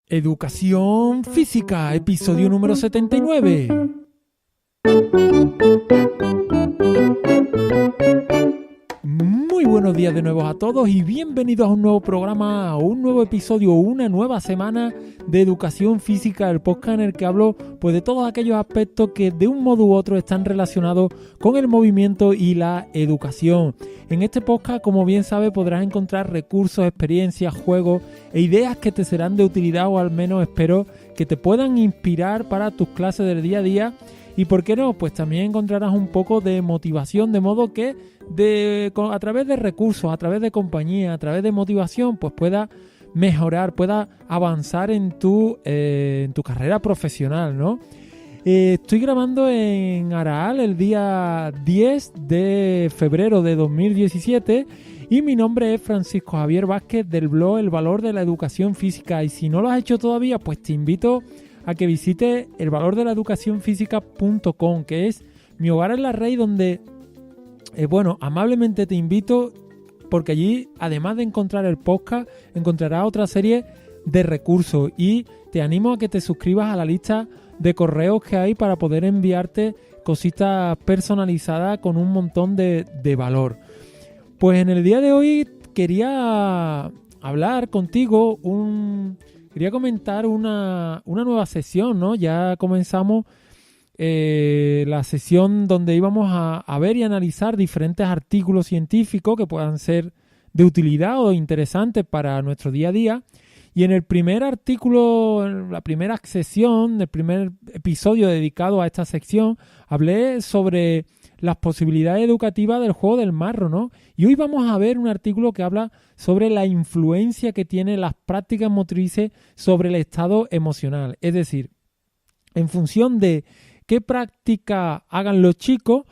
Educación Física, episodio número 79. Muy buenos días de nuevo a todos y bienvenidos a un nuevo programa, a un nuevo episodio, una nueva semana de Educación Física, el podcast en el que hablo pues de todos aquellos aspectos que de un modo u otro están relacionados con el movimiento y la educación. En este podcast, como bien sabes, podrás encontrar recursos, experiencias, juegos e ideas que te serán de utilidad, o al menos espero que te puedan inspirar para tus clases del día a día. Y por qué no, pues también encontrarás un poco de motivación, de modo que a través de recursos, a través de compañía, a través de motivación, pues puedas mejorar, puedas avanzar en tu carrera profesional, ¿no? Estoy grabando en Araal el día 10 de febrero de 2017 y mi nombre es Francisco Javier Vázquez, del blog El Valor de la Educación Física, y si no lo has hecho todavía, pues te invito a que visites elvalordelaeducacionfísica.com, que es mi hogar en la red, donde, amablemente te invito, porque allí, además de encontrar el podcast, encontrarás otra serie de recursos, y te animo a que te suscribas a la lista de correos que hay para poder enviarte cositas personalizadas con un montón de valor. Pues en el día de hoy quería hablar contigo, quería comentar una nueva sesión, ¿no? Ya comenzamos la sesión donde íbamos a ver y analizar diferentes artículos científicos que puedan ser de utilidad o interesantes para nuestro día a día. Y en el primer artículo, en la primera sesión, el primer episodio dedicado a esta sección, hablé sobre las posibilidades educativas del juego del marro, ¿no? Y hoy vamos a ver un artículo que habla sobre la influencia que tienen las prácticas motrices sobre el estado emocional. Es decir, en función de qué práctica hagan los chicos,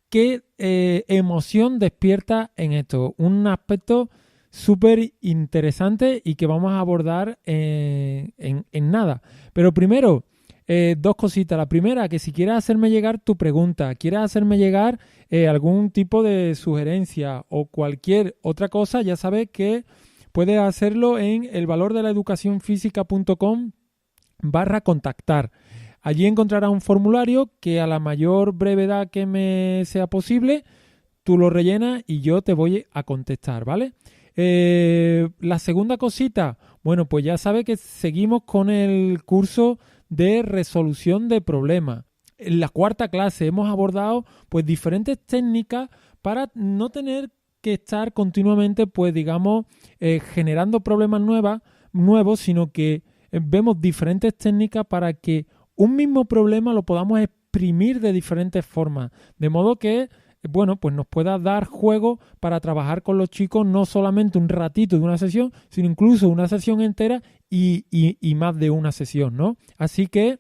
qué emoción despierta en esto. Un aspecto súper interesante y que vamos a abordar en nada. Pero primero, dos cositas. La primera, que si quieres hacerme llegar tu pregunta, quieres hacerme llegar algún tipo de sugerencia o cualquier otra cosa, ya sabes que puedes hacerlo en elvalordelaeducacionfísica.com/contactar. Allí encontrarás un formulario que, a la mayor brevedad que me sea posible, tú lo rellenas y yo te voy a contestar, ¿vale? La segunda cosita, bueno, pues ya sabes que seguimos con el curso de resolución de problemas. En la cuarta clase hemos abordado pues diferentes técnicas para no tener que estar continuamente, pues digamos, generando problemas nuevos, sino que vemos diferentes técnicas para que un mismo problema lo podamos exprimir de diferentes formas, de modo que pues nos pueda dar juego para trabajar con los chicos, no solamente un ratito de una sesión, sino incluso una sesión entera y más de una sesión, ¿no? Así que,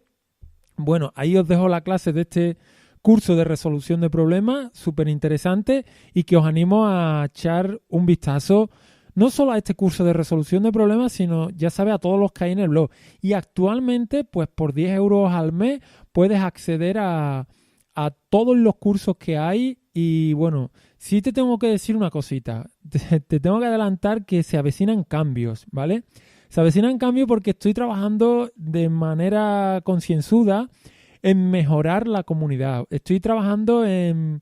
bueno, ahí os dejo la clase de este curso de resolución de problemas, súper interesante, y que os animo a echar un vistazo no solo a este curso de resolución de problemas, sino, ya sabes, a todos los que hay en el blog. Y actualmente, pues por 10 euros al mes, puedes acceder a todos los cursos que hay. Y bueno, sí te tengo que decir una cosita, te tengo que adelantar que se avecinan cambios, ¿vale? Se avecinan cambios porque estoy trabajando de manera concienzuda en mejorar la comunidad. Estoy trabajando en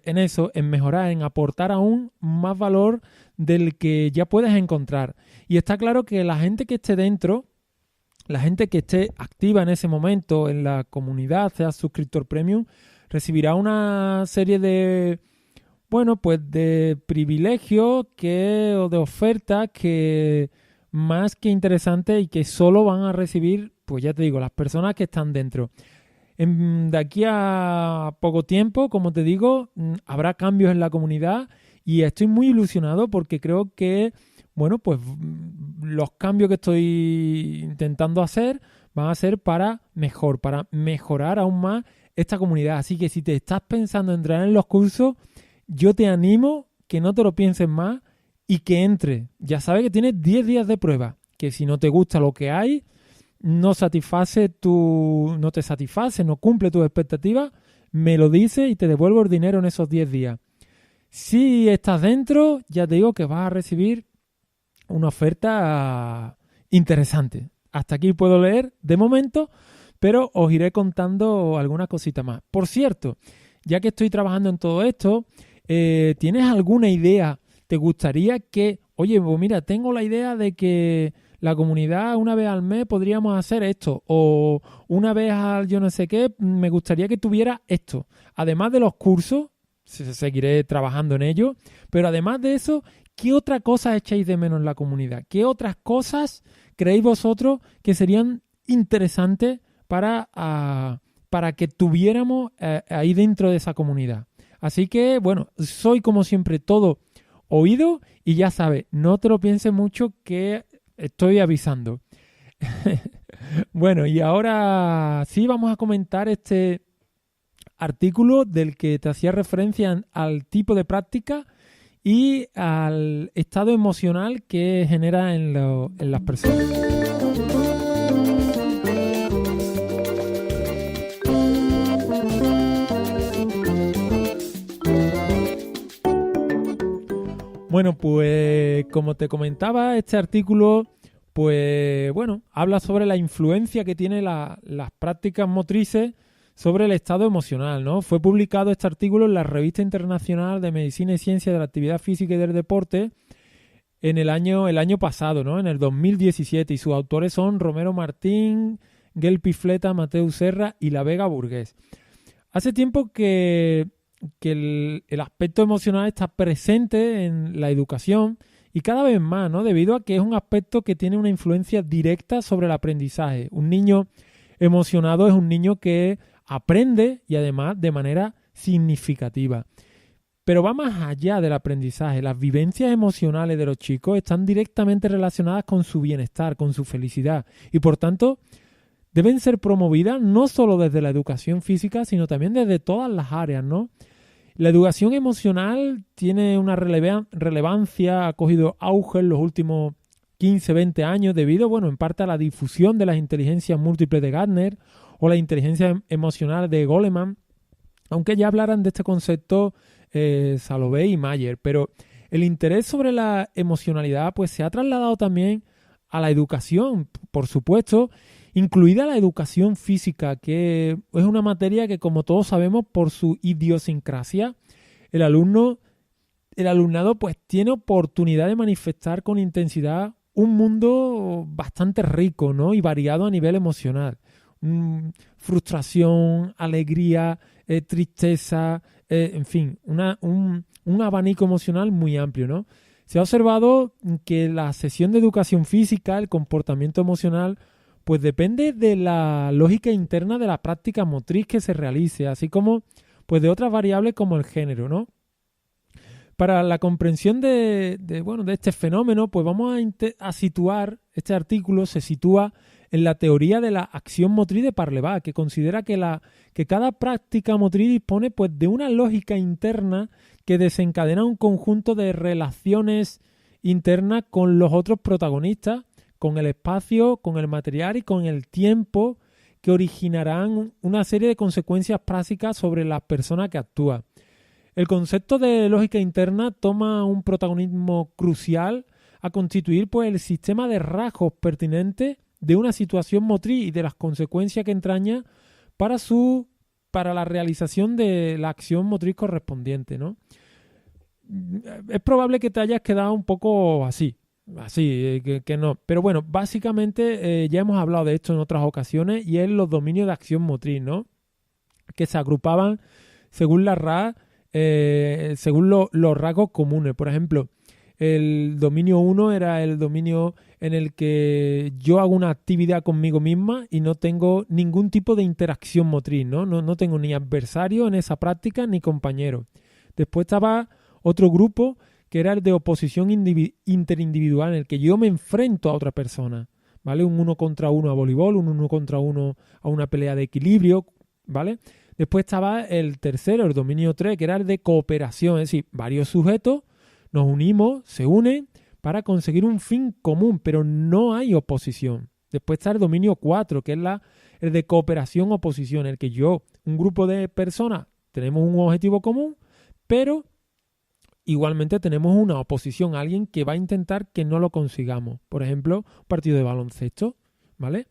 eso, en mejorar, en aportar aún más valor del que ya puedes encontrar. Y está claro que la gente que esté dentro, la gente que esté activa en ese momento en la comunidad, sea suscriptor premium, recibirá una serie de privilegios o de ofertas que más que interesantes y que solo van a recibir, pues ya te digo, las personas que están dentro. De aquí a poco tiempo, como te digo, habrá cambios en la comunidad y estoy muy ilusionado porque creo que, los cambios que estoy intentando hacer van a ser para mejorar aún más esta comunidad. Así que si te estás pensando en entrar en los cursos, yo te animo que no te lo pienses más y que entres. Ya sabes que tienes 10 días de prueba, que si no te gusta lo que hay, no te satisface, no cumple tus expectativas, me lo dices y te devuelvo el dinero en esos 10 días. Si estás dentro, ya te digo que vas a recibir una oferta interesante. hasta aquí puedo leer de momento, pero os iré contando alguna cosita más. Por cierto, ya que estoy trabajando en todo esto, ¿tienes alguna idea? ¿Te gustaría que, oye, pues mira, tengo la idea de que la comunidad una vez al mes podríamos hacer esto, o una vez al yo no sé qué, me gustaría que tuviera esto? Además de los cursos, seguiré trabajando en ello, pero además de eso, ¿qué otra cosa echáis de menos en la comunidad? ¿Qué otras cosas creéis vosotros que serían interesantes para que tuviéramos ahí dentro de esa comunidad? Así que, bueno, soy como siempre todo oído y ya sabes, no te lo pienses mucho que estoy avisando. Bueno, y ahora sí vamos a comentar este artículo del que te hacía referencia al tipo de práctica y al estado emocional que genera en las personas. Bueno, pues como te comentaba, este artículo, pues bueno, habla sobre la influencia que tienen las prácticas motrices sobre el estado emocional, ¿no? Fue publicado este artículo en la Revista Internacional de Medicina y Ciencia de la Actividad Física y del Deporte en el año pasado, ¿no? En el 2017, y sus autores son Romero Martín, Guel Pifleta, Mateu Serra y La Vega Burgués. Hace tiempo que el aspecto emocional está presente en la educación y cada vez más, ¿no? Debido a que es un aspecto que tiene una influencia directa sobre el aprendizaje. Un niño emocionado es un niño que aprende y además de manera significativa. Pero va más allá del aprendizaje. Las vivencias emocionales de los chicos están directamente relacionadas con su bienestar, con su felicidad y por tanto deben ser promovidas no solo desde la educación física, sino también desde todas las áreas, ¿no? La educación emocional tiene una relevancia, ha cogido auge en los últimos 15, 20 años debido, bueno, en parte a la difusión de las inteligencias múltiples de Gardner o la inteligencia emocional de Goleman, aunque ya hablaran de este concepto Salovey y Mayer, pero el interés sobre la emocionalidad pues se ha trasladado también a la educación, por supuesto, incluida la educación física, que es una materia que, como todos sabemos, por su idiosincrasia, el alumnado pues tiene oportunidad de manifestar con intensidad un mundo bastante rico, ¿no? Y variado a nivel emocional. Frustración, alegría, tristeza, en fin, un abanico emocional muy amplio, ¿no? Se ha observado que la sesión de educación física, el comportamiento emocional, pues depende de la lógica interna de la práctica motriz que se realice, así como pues de otras variables como el género, ¿no? Para la comprensión de este fenómeno, pues vamos a situar, este artículo se sitúa en la teoría de la acción motriz de Parlevá, que considera que cada práctica motriz dispone pues de una lógica interna que desencadena un conjunto de relaciones internas con los otros protagonistas, con el espacio, con el material y con el tiempo, que originarán una serie de consecuencias prácticas sobre las personas que actúan. El concepto de lógica interna toma un protagonismo crucial a constituir pues, el sistema de rasgos pertinentes de una situación motriz y de las consecuencias que entraña para la realización de la acción motriz correspondiente, ¿no? Es probable que te hayas quedado un poco así, que no. Pero bueno, básicamente ya hemos hablado de esto en otras ocasiones y es los dominios de acción motriz, ¿no? Que se agrupaban según la RAE, según los rasgos comunes. Por ejemplo, el dominio 1 era el dominio en el que yo hago una actividad conmigo misma y no tengo ningún tipo de interacción motriz, ¿no? No tengo ni adversario en esa práctica ni compañero. Después estaba otro grupo que era el de oposición interindividual, en el que yo me enfrento a otra persona, ¿vale? Un 1 contra 1 a voleibol, un 1 contra 1 a una pelea de equilibrio, ¿vale? Después estaba el tercero, el dominio 3, que era el de cooperación, es decir, varios sujetos nos unimos, se unen para conseguir un fin común, pero no hay oposición. Después está el dominio 4, que es el de cooperación-oposición, en el que un grupo de personas, tenemos un objetivo común, pero igualmente tenemos una oposición, alguien que va a intentar que no lo consigamos. Por ejemplo, un partido de baloncesto, ¿vale?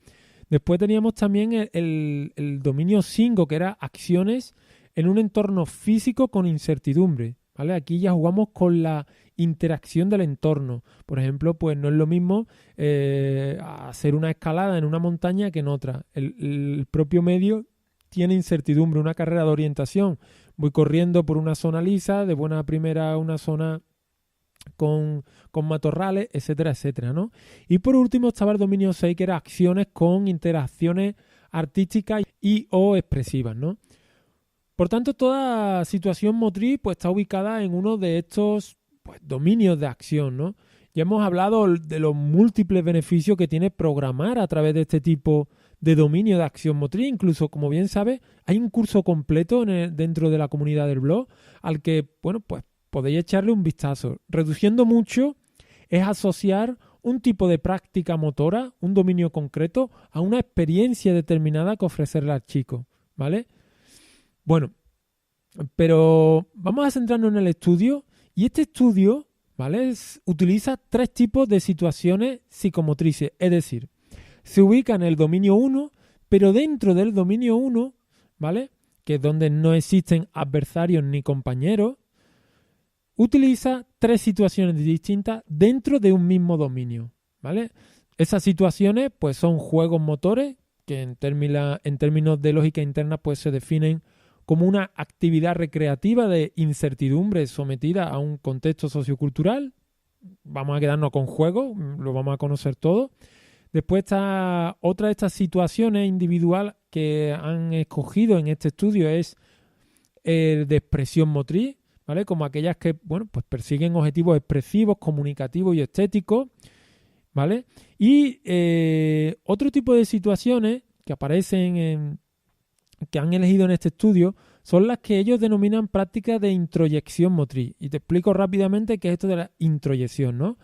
Después teníamos también el dominio 5, que era acciones en un entorno físico con incertidumbre, ¿vale? Aquí ya jugamos con la interacción del entorno. Por ejemplo, pues no es lo mismo hacer una escalada en una montaña que en otra. El propio medio tiene incertidumbre, una carrera de orientación. Voy corriendo por una zona lisa, de buena primera una zona con matorrales, etcétera, etcétera, ¿no? Y por último estaba el dominio 6, que era acciones con interacciones artísticas y o expresivas, ¿no? Por tanto, toda situación motriz pues, está ubicada en uno de estos pues, dominios de acción, ¿no? Ya hemos hablado de los múltiples beneficios que tiene programar a través de este tipo de dominio de acción motriz. Incluso, como bien sabes, hay un curso completo dentro de la comunidad del blog al que, bueno, pues podéis echarle un vistazo. Reduciendo mucho es asociar un tipo de práctica motora, un dominio concreto, a una experiencia determinada que ofrecerle al chico, ¿vale? Bueno, pero vamos a centrarnos en el estudio, y este estudio, ¿vale? Utiliza 3 tipos de situaciones psicomotrices, es decir, se ubica en el dominio 1, pero dentro del dominio 1, ¿vale? Que es donde no existen adversarios ni compañeros, utiliza 3 situaciones distintas dentro de un mismo dominio, ¿vale? Esas situaciones pues son juegos motores que en términos de lógica interna pues se definen como una actividad recreativa de incertidumbre sometida a un contexto sociocultural. Vamos a quedarnos con juegos, lo vamos a conocer todo. Después está otra de estas situaciones individuales que han escogido en este estudio es de expresión motriz, ¿vale? Como aquellas que, bueno, pues persiguen objetivos expresivos, comunicativos y estéticos, ¿vale? Y otro tipo de situaciones que aparecen que han elegido en este estudio son las que ellos denominan prácticas de introyección motriz. Y te explico rápidamente qué es esto de la introyección, ¿no?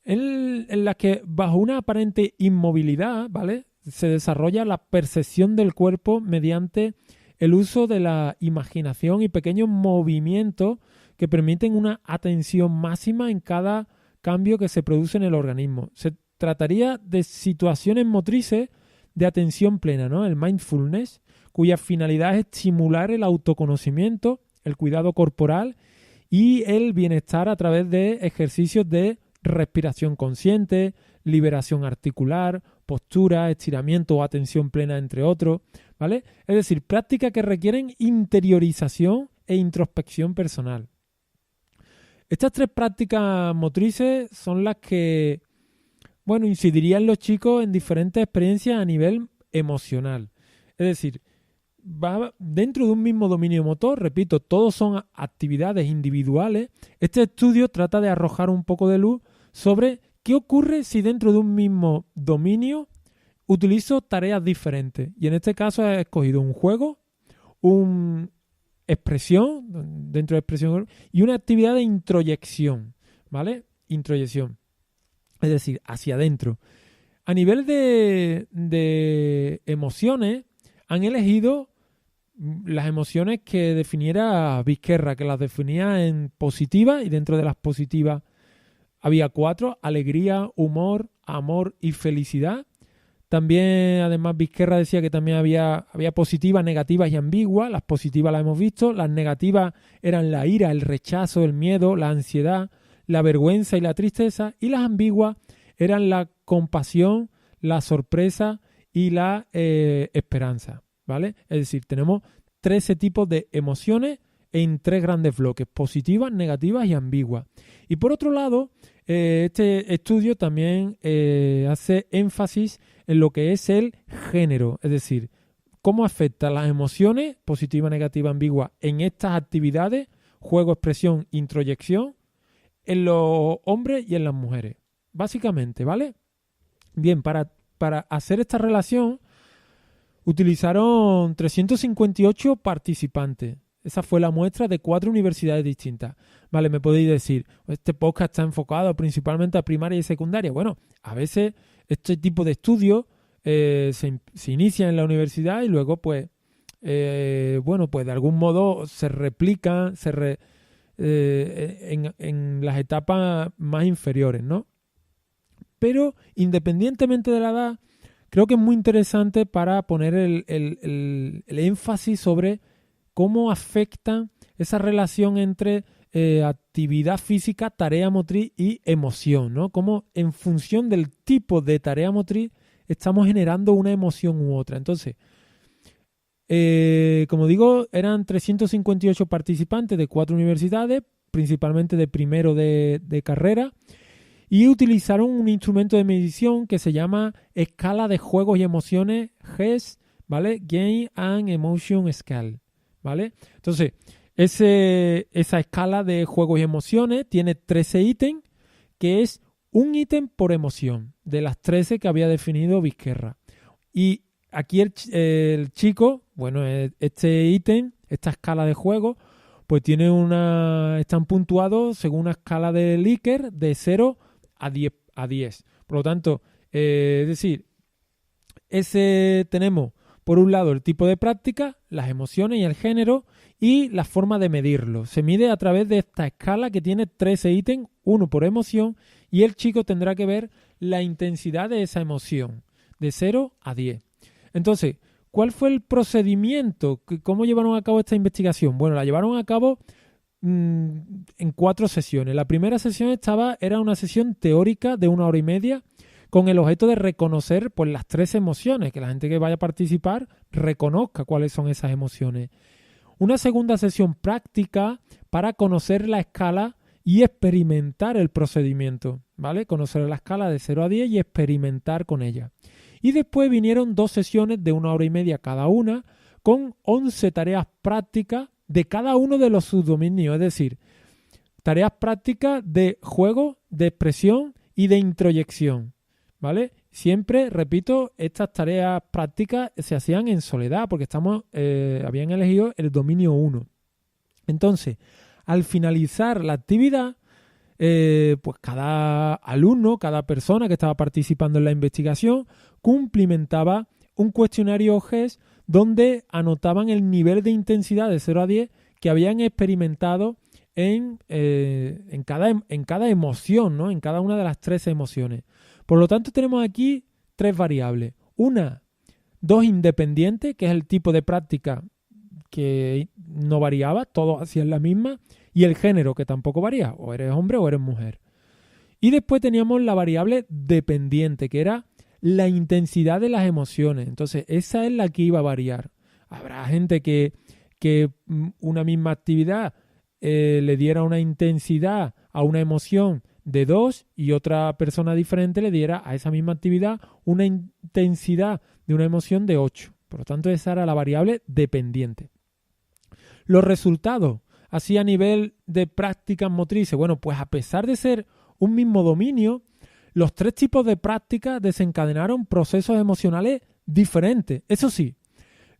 En las que bajo una aparente inmovilidad, ¿vale? Se desarrolla la percepción del cuerpo mediante el uso de la imaginación y pequeños movimientos que permiten una atención máxima en cada cambio que se produce en el organismo. Se trataría de situaciones motrices de atención plena, ¿no? El mindfulness, cuya finalidad es estimular el autoconocimiento, el cuidado corporal y el bienestar a través de ejercicios de respiración consciente, liberación articular, postura, estiramiento o atención plena, entre otros, ¿vale? Es decir, prácticas que requieren interiorización e introspección personal. Estas 3 prácticas motrices son las que, bueno, incidirían los chicos en diferentes experiencias a nivel emocional. Es decir, va dentro de un mismo dominio motor, repito, todos son actividades individuales. Este estudio trata de arrojar un poco de luz sobre qué ocurre si dentro de un mismo dominio utilizo tareas diferentes. Y en este caso he escogido un juego, una expresión, dentro de expresión, y una actividad de introyección, ¿vale? Introyección, es decir, hacia adentro. A nivel de emociones, han elegido las emociones que definiera Vizquerra, que las definía en positivas, y dentro de las positivas había 4: alegría, humor, amor y felicidad. También, además, Vizquerra decía que también había positivas, negativas y ambiguas. Las positivas las hemos visto. Las negativas eran la ira, el rechazo, el miedo, la ansiedad, la vergüenza y la tristeza. Y las ambiguas eran la compasión, la sorpresa y la esperanza, ¿vale? Es decir, tenemos 13 tipos de emociones en 3 grandes bloques: positivas, negativas y ambiguas. Y por otro lado, este estudio también hace énfasis en lo que es el género, es decir, cómo afectan las emociones, positiva, negativa, ambigua, en estas actividades, juego, expresión, introyección, en los hombres y en las mujeres. Básicamente, ¿vale? Bien, para hacer esta relación utilizaron 358 participantes. Esa fue la muestra de 4 universidades distintas. Vale, me podéis decir, este podcast está enfocado principalmente a primaria y secundaria. Bueno, a veces este tipo de estudios se inicia en la universidad y luego, pues, bueno, pues de algún modo se replican en las etapas más inferiores, ¿no? Pero independientemente de la edad, creo que es muy interesante para poner el énfasis sobre cómo afecta esa relación entre actividad física, tarea motriz y emoción, ¿no? Cómo en función del tipo de tarea motriz estamos generando una emoción u otra. Entonces, como digo, eran 358 participantes de 4 universidades, principalmente de primero de carrera, y utilizaron un instrumento de medición que se llama Escala de Juegos y Emociones, GES, ¿vale? Game and Emotion Scale, ¿vale? Entonces, esa escala de juegos y emociones tiene 13 ítems, que es un ítem por emoción, de las 13 que había definido Vizquerra. Y aquí el chico, bueno, este ítem, esta escala de juego, pues están puntuados según una escala de Likert de 0 a 10. Por lo tanto, es decir, tenemos por un lado el tipo de práctica, las emociones y el género y la forma de medirlo. Se mide a través de esta escala que tiene 13 ítems, uno por emoción, y el chico tendrá que ver la intensidad de esa emoción, de 0 a 10. Entonces, ¿cuál fue el procedimiento? ¿Cómo llevaron a cabo esta investigación? Bueno, la llevaron a cabo en 4 sesiones. La primera sesión era una sesión teórica de 1 hora y media con el objeto de reconocer pues, las 3 emociones, que la gente que vaya a participar reconozca cuáles son esas emociones. Una segunda sesión práctica para conocer la escala y experimentar el procedimiento, ¿vale? Conocer la escala de 0 a 10 y experimentar con ella. Y después vinieron 2 sesiones de 1 hora y media cada una con 11 tareas prácticas de cada uno de los subdominios, es decir, tareas prácticas de juego, de expresión y de introyección, ¿vale? Siempre, repito, estas tareas prácticas se hacían en soledad porque habían elegido el dominio 1. Entonces, al finalizar la actividad, pues cada alumno, cada persona que estaba participando en la investigación cumplimentaba un cuestionario GES donde anotaban el nivel de intensidad de 0 a 10 que habían experimentado en cada emoción, ¿no? En cada una de las 13 emociones. Por lo tanto, tenemos aquí 3 variables. 2 independientes, que es el tipo de práctica que no variaba, todos hacían la misma, y el género, que tampoco varía, o eres hombre o eres mujer. Y después teníamos la variable dependiente, que era la intensidad de las emociones. Entonces, esa es la que iba a variar. Habrá gente que una misma actividad le diera una intensidad a una emoción de 2 y otra persona diferente le diera a esa misma actividad una intensidad de una emoción de 8. Por lo tanto, esa era la variable dependiente. Los resultados, así a nivel de prácticas motrices, bueno, pues a pesar de ser un mismo dominio, los 3 tipos de prácticas desencadenaron procesos emocionales diferentes. Eso sí,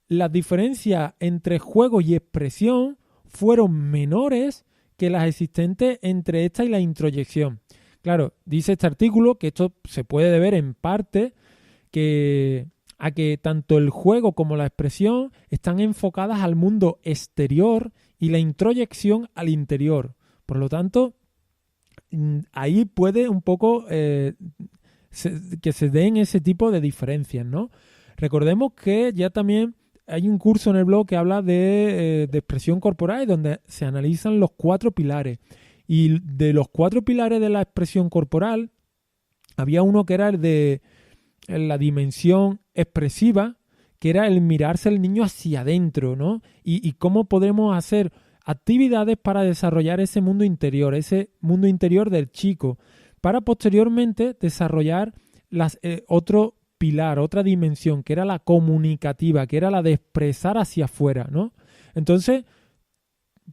las diferencias entre juego y expresión fueron menores que las existentes entre esta y la introyección. Claro, dice este artículo que esto se puede deber en parte a que tanto el juego como la expresión están enfocadas al mundo exterior y la introyección al interior. Por lo tanto, ahí puede un poco que se den ese tipo de diferencias, ¿no? Recordemos que ya también hay un curso en el blog que habla de expresión corporal donde se analizan los 4 pilares. Y de los 4 pilares de la expresión corporal, había uno que era el de la dimensión expresiva, que era el mirarse al niño hacia adentro, ¿no? Y cómo podemos hacer actividades para desarrollar ese mundo interior del chico, para posteriormente desarrollar otro pilar, otra dimensión, que era la comunicativa, que era la de expresar hacia afuera, ¿no? Entonces,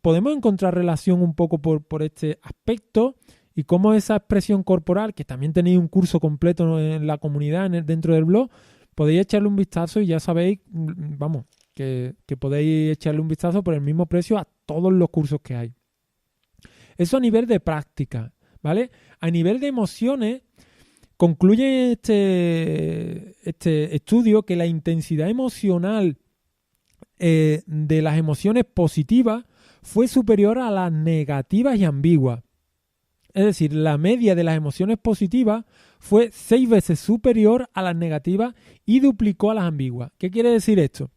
podemos encontrar relación un poco por este aspecto y cómo esa expresión corporal, que también tenéis un curso completo, ¿no?, en la comunidad, dentro del blog, podéis echarle un vistazo y ya sabéis, vamos, que podéis echarle un vistazo por el mismo precio a todos los cursos que hay. Eso a nivel de práctica, ¿vale? A nivel de emociones, concluye este estudio que la intensidad emocional de las emociones positivas fue superior a las negativas y ambiguas. Es decir, la media de las emociones positivas fue 6 veces superior a las negativas y duplicó a las ambiguas. ¿Qué quiere decir esto?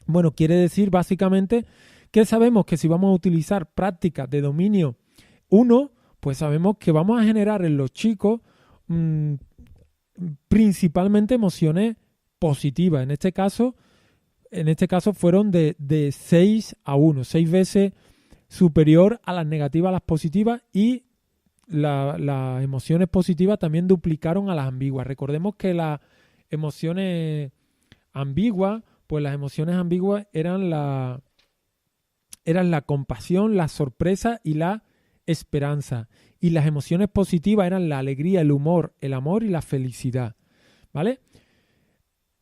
Bueno, quiere decir básicamente que sabemos que si vamos a utilizar prácticas de dominio 1, pues sabemos que vamos a generar en los chicos principalmente emociones positivas. En este caso fueron de 6 a 1, 6 veces superior a las negativas a las positivas, y las emociones positivas también duplicaron a las ambiguas. Recordemos que las emociones ambiguas, pues las emociones ambiguas eran la compasión, la sorpresa y la esperanza. Y las emociones positivas eran la alegría, el humor, el amor y la felicidad. ¿Vale?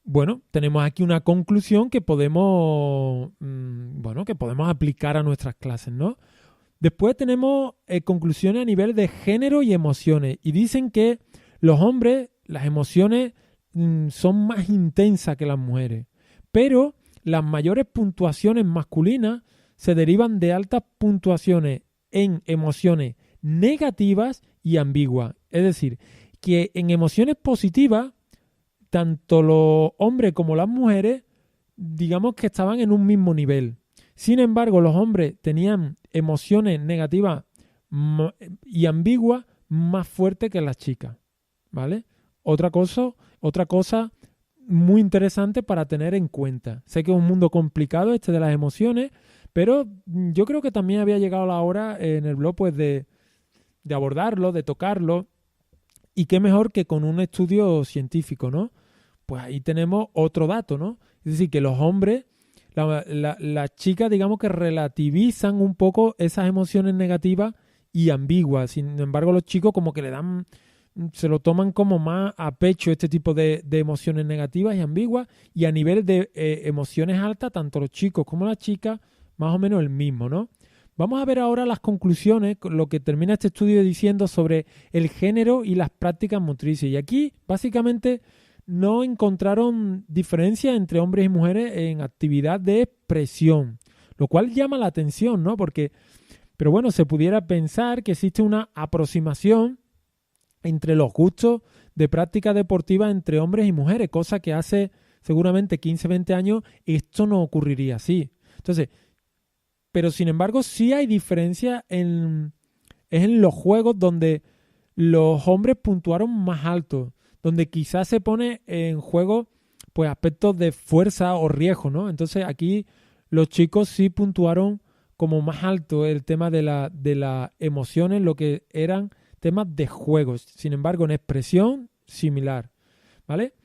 Bueno, tenemos aquí una conclusión que podemos aplicar a nuestras clases, ¿no? Después tenemos conclusiones a nivel de género y emociones. Y dicen que los hombres, las emociones son más intensas que las mujeres. Pero las mayores puntuaciones masculinas se derivan de altas puntuaciones en emociones negativas y ambiguas. Es decir, que en emociones positivas, tanto los hombres como las mujeres, digamos que estaban en un mismo nivel. Sin embargo, los hombres tenían emociones negativas y ambiguas más fuertes que las chicas, ¿vale? Otra cosa muy interesante para tener en cuenta. Sé que es un mundo complicado este de las emociones, pero yo creo que también había llegado la hora en el blog pues de abordarlo, de tocarlo, y qué mejor que con un estudio científico, ¿no? Pues ahí tenemos otro dato, ¿no? Es decir, que los hombres, las chicas, digamos que relativizan un poco esas emociones negativas y ambiguas. Sin embargo, los chicos como que se lo toman como más a pecho este tipo de emociones negativas y ambiguas, y a nivel de emociones altas, tanto los chicos como las chicas, más o menos el mismo, ¿no? Vamos a ver ahora las conclusiones, lo que termina este estudio diciendo sobre el género y las prácticas motrices. Y aquí, básicamente, no encontraron diferencia entre hombres y mujeres en actividad de expresión, lo cual llama la atención, ¿no? Pero bueno, se pudiera pensar que existe una aproximación entre los gustos de práctica deportiva entre hombres y mujeres, cosa que hace seguramente 15, 20 años esto no ocurriría así. Entonces, pero sin embargo sí hay diferencia en los juegos donde los hombres puntuaron más alto, donde quizás se pone en juego pues aspectos de fuerza o riesgo, ¿no? Entonces aquí los chicos sí puntuaron como más alto el tema de las emociones, lo que eran temas de juegos. Sin embargo, en expresión, similar, ¿vale?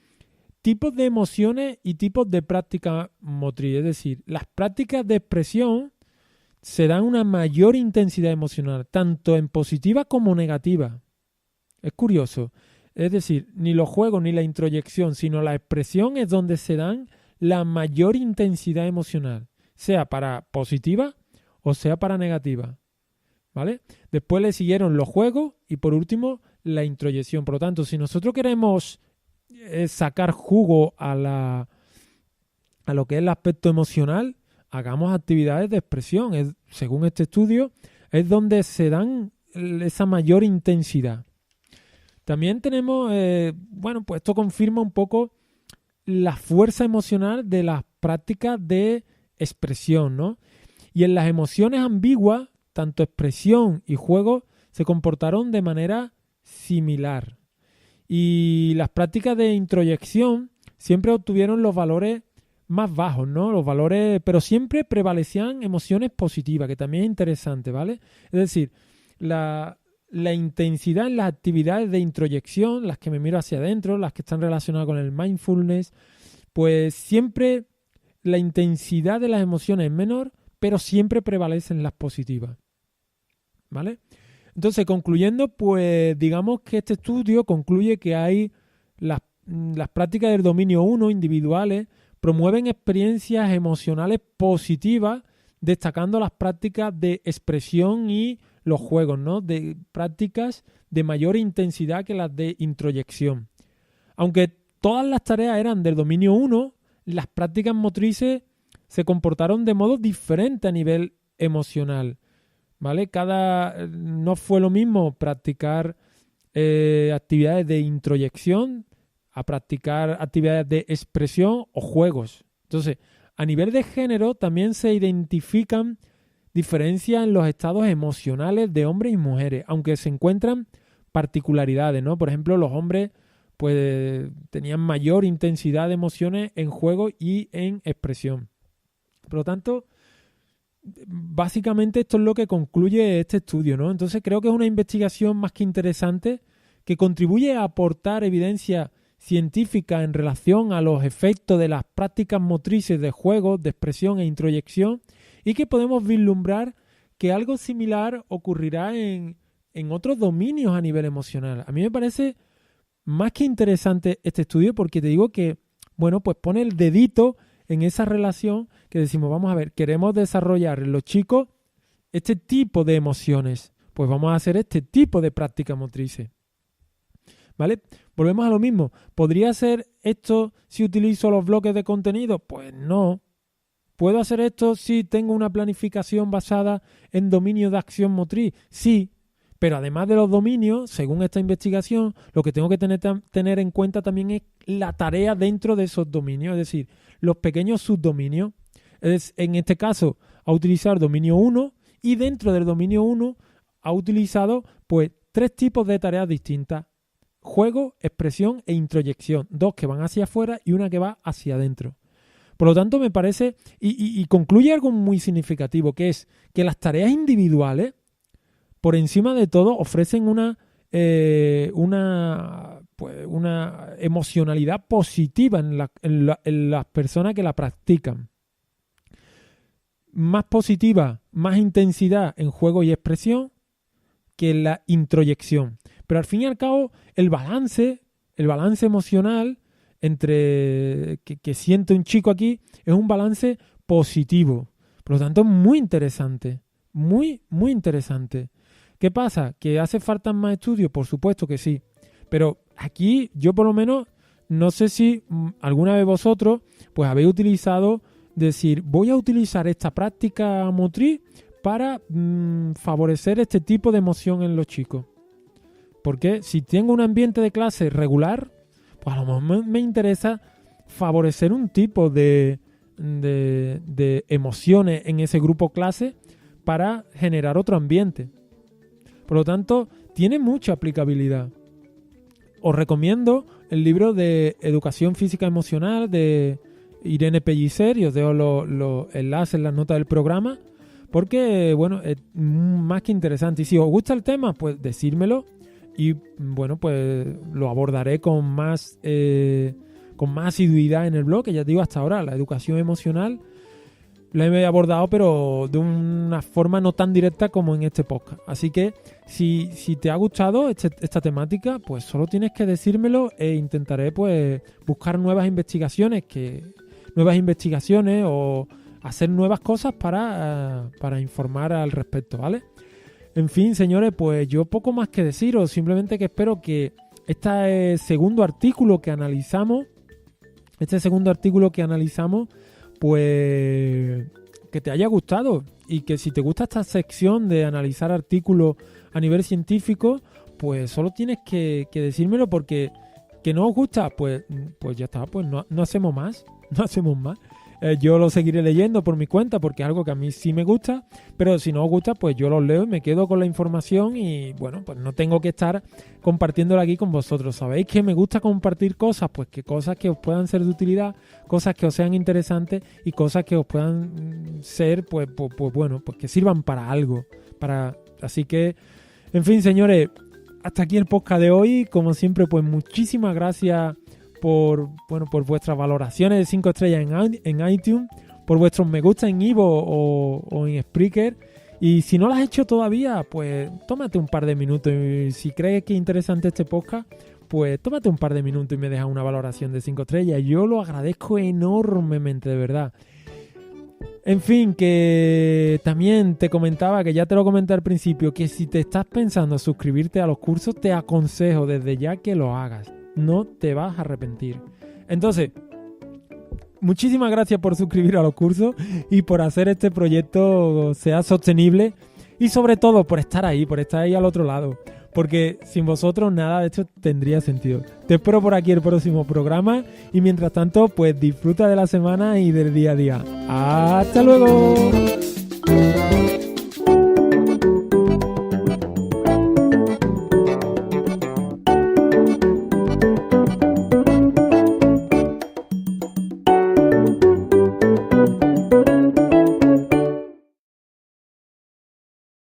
Tipos de emociones y tipos de práctica motriz. Es decir, las prácticas de expresión se dan una mayor intensidad emocional, tanto en positiva como negativa. Es curioso. Es decir, ni los juegos ni la introyección, sino la expresión es donde se dan la mayor intensidad emocional, sea para positiva o sea para negativa. ¿Vale? Después le siguieron los juegos y por último la introyección. Por lo tanto, si nosotros queremos sacar jugo a lo que es el aspecto emocional, hagamos actividades de expresión. Según este estudio, es donde se dan esa mayor intensidad. También tenemos, pues esto confirma un poco la fuerza emocional de las prácticas de expresión, ¿no? Y en las emociones ambiguas, tanto expresión y juego se comportaron de manera similar. Y las prácticas de introyección siempre obtuvieron los valores más bajos, ¿no? Los valores, pero siempre prevalecían emociones positivas, que también es interesante, ¿vale? Es decir, la intensidad en las actividades de introyección, las que me miro hacia adentro, las que están relacionadas con el mindfulness, pues siempre la intensidad de las emociones es menor, pero siempre prevalecen las positivas, ¿vale? Entonces, concluyendo, pues digamos que este estudio concluye que hay las prácticas del dominio 1 individuales promueven experiencias emocionales positivas, destacando las prácticas de expresión y los juegos, ¿no? De prácticas de mayor intensidad que las de introyección. Aunque todas las tareas eran del dominio 1, las prácticas motrices se comportaron de modo diferente a nivel emocional, ¿vale? No fue lo mismo practicar actividades de introyección, a practicar actividades de expresión o juegos. Entonces, a nivel de género también se identifican diferencias en los estados emocionales de hombres y mujeres, aunque se encuentran particularidades, ¿no? Por ejemplo, los hombres pues tenían mayor intensidad de emociones en juego y en expresión. Por lo tanto, básicamente esto es lo que concluye este estudio, ¿no? Entonces creo que es una investigación más que interesante que contribuye a aportar evidencia científica en relación a los efectos de las prácticas motrices de juego, de expresión e introyección, y que podemos vislumbrar que algo similar ocurrirá en otros dominios a nivel emocional. A mí me parece más que interesante este estudio porque te digo que, bueno, pues pone el dedito en esa relación que decimos, vamos a ver, queremos desarrollar en los chicos este tipo de emociones, pues vamos a hacer este tipo de prácticas motrices. ¿Vale? Volvemos a lo mismo. ¿Podría ser esto si utilizo los bloques de contenido? Pues no. ¿Puedo hacer esto si tengo una planificación basada en dominio de acción motriz? Sí. Pero además de los dominios, según esta investigación, lo que tengo que tener en cuenta también es la tarea dentro de esos dominios, es decir, los pequeños subdominios. En este caso, ha utilizado dominio 1 y dentro del dominio 1 ha utilizado pues 3 tipos de tareas distintas. Juego, expresión e introyección. 2 que van hacia afuera y una que va hacia adentro. Por lo tanto, me parece, y concluye algo muy significativo, que es que las tareas individuales, por encima de todo, ofrecen una emocionalidad positiva en las personas que la practican. Más positiva, más intensidad en juego y expresión que en la introyección. Pero al fin y al cabo, el balance emocional entre que siente un chico aquí es un balance positivo. Por lo tanto, muy interesante. Muy, muy interesante. ¿Qué pasa? ¿Que hace falta más estudios? Por supuesto que sí. Pero aquí yo por lo menos no sé si alguna vez vosotros pues habéis utilizado, decir, voy a utilizar esta práctica motriz para favorecer este tipo de emoción en los chicos. Porque si tengo un ambiente de clase regular, pues a lo mejor me interesa favorecer un tipo de emociones en ese grupo clase para generar otro ambiente. Por lo tanto, tiene mucha aplicabilidad. Os recomiendo el libro de Educación Física Emocional de Irene Pellicer y os dejo los enlaces en las notas del programa porque, bueno, es más que interesante. Y si os gusta el tema, pues decírmelo y, bueno, pues lo abordaré con más asiduidad en el blog, que ya te digo, hasta ahora la educación emocional la he abordado, pero de una forma no tan directa como en este podcast. Así que si te ha gustado esta temática, pues solo tienes que decírmelo e intentaré pues buscar nuevas investigaciones o hacer nuevas cosas para informar al respecto, ¿vale? En fin, señores, pues yo poco más que deciros, simplemente que espero que este segundo artículo que analizamos, pues que te haya gustado y que si te gusta esta sección de analizar artículos a nivel científico, pues solo tienes que decírmelo, porque que no os gusta, pues ya está, pues no hacemos más. Yo lo seguiré leyendo por mi cuenta porque es algo que a mí sí me gusta, pero si no os gusta, pues yo los leo y me quedo con la información y, bueno, pues no tengo que estar compartiéndola aquí con vosotros. ¿Sabéis que me gusta compartir cosas? Pues que cosas que os puedan ser de utilidad, cosas que os sean interesantes y cosas que os puedan ser, pues bueno, pues que sirvan para algo. Así que, en fin, señores, hasta aquí el podcast de hoy. Como siempre, pues muchísimas gracias por vuestras valoraciones de 5 estrellas en iTunes, por vuestros me gusta en Ivo o en Spreaker. Y si no lo has hecho todavía, pues tómate un par de minutos. Y si crees que es interesante este podcast, pues tómate un par de minutos y me dejas una valoración de 5 estrellas. Yo lo agradezco enormemente, de verdad. En fin, que también te comentaba, que ya te lo comenté al principio, que si te estás pensando suscribirte a los cursos, te aconsejo desde ya que lo hagas. No te vas a arrepentir. Entonces, muchísimas gracias por suscribir a los cursos y por hacer este proyecto sea sostenible y sobre todo por estar ahí al otro lado. porque sin vosotros nada de esto tendría sentido. Te espero por aquí el próximo programa y mientras tanto, pues disfruta de la semana y del día a día. ¡Hasta luego!